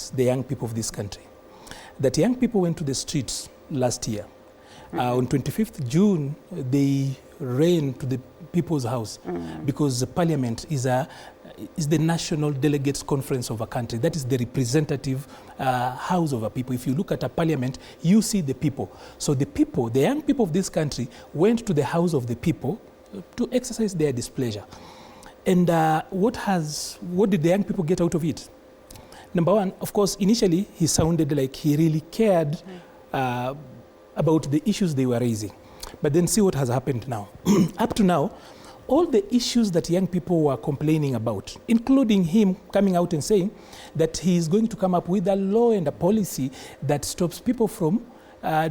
mobilize the young people of this country. That young people went to the streets last year. On 25th June, they ran to the People's House because the Parliament is the national delegates conference of a country. That is the representative house of a people. If you look at a parliament, you see the people. So the people, the young people of this country, went to the house of the people to exercise their displeasure. And what did the young people get out of it? Number one, of course, initially he sounded like he really cared about the issues they were raising. But then see what has happened now. Up to now, all the issues that young people were complaining about, including him coming out and saying that he is going to come up with a law and a policy that stops people from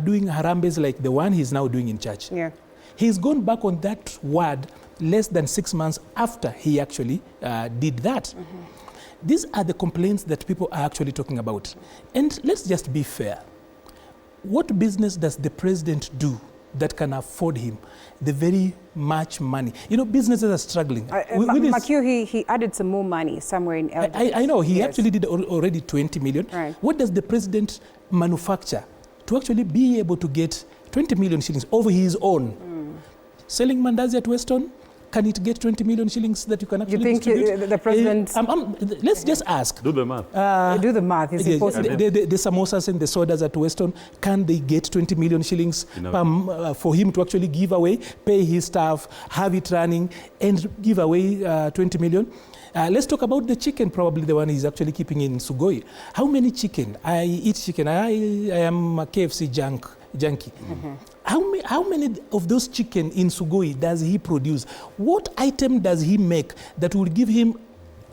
doing harambes like the one he's now doing in church. Yeah. He's gone back on that word less than 6 months after he actually did that. These are the complaints that people are actually talking about. And let's just be fair. What business does the president do that can afford him the very much money? You know, businesses are struggling. Makio, he added some more money somewhere in I know, he actually did already 20 million. Right. What does the president manufacture to actually be able to get 20 million shillings over his own? Selling mandazi at Weston, can it get 20 million shillings that you can actually distribute? You think the president... let's just ask. Do the math. Do the math, is it possible? The samosas and the sodas at Weston, can they get 20 million shillings for him to actually give away, pay his staff, have it running, and give away 20 million? Let's talk about the chicken, probably the one he's actually keeping in Sugoi. How many chicken? I eat chicken. I am a KFC junkie. How many of those chicken in Sugoi does he produce? What item does he make that will give him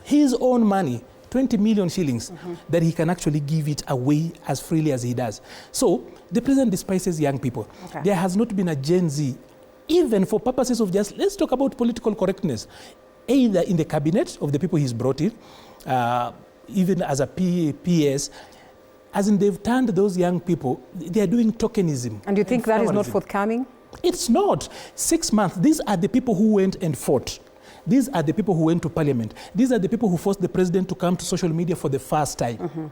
his own money, 20 million shillings, that he can actually give it away as freely as he does? So the president despises young people. There has not been a Gen Z, even for purposes of just, let's talk about political correctness, either in the cabinet of the people he's brought in, even as a PS, as in they've turned those young people, they are doing tokenism. And you think that is not forthcoming? It's not. 6 months, these are the people who went and fought. These are the people who went to parliament. These are the people who forced the president to come to social media for the first time.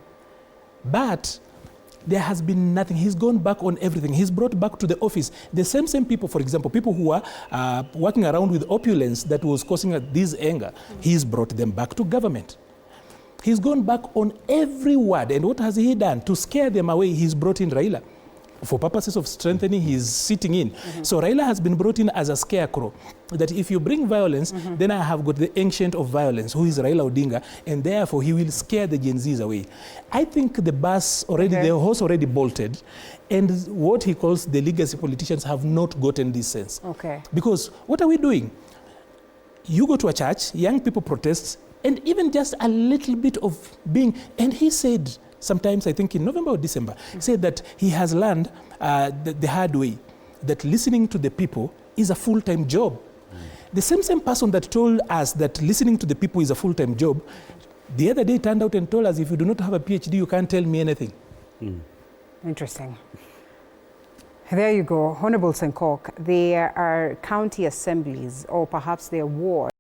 But there has been nothing. He's gone back on everything. He's brought back to the office the same people, for example, people who are working around with opulence that was causing this anger. He's brought them back to government. He's gone back on every word. And what has he done? To scare them away, he's brought in Raila. For purposes of strengthening, he's sitting in. So Raila has been brought in as a scarecrow, that if you bring violence, then I have got the ancient of violence, who is Raila Odinga, and therefore he will scare the Gen Zs away. I think the bus already, the horse already bolted, and what he calls the legacy politicians have not gotten this sense. Because what are we doing? You go to a church, young people protest, and even just a little bit of being, and he said, sometimes I think in November or December, said that he has learned the hard way, that listening to the people is a full-time job. The same person that told us that listening to the people is a full-time job, the other day turned out and told us, if you do not have a PhD, you can't tell me anything. Interesting. There you go. Honorable Senkok, there are county assemblies, or perhaps there are wards,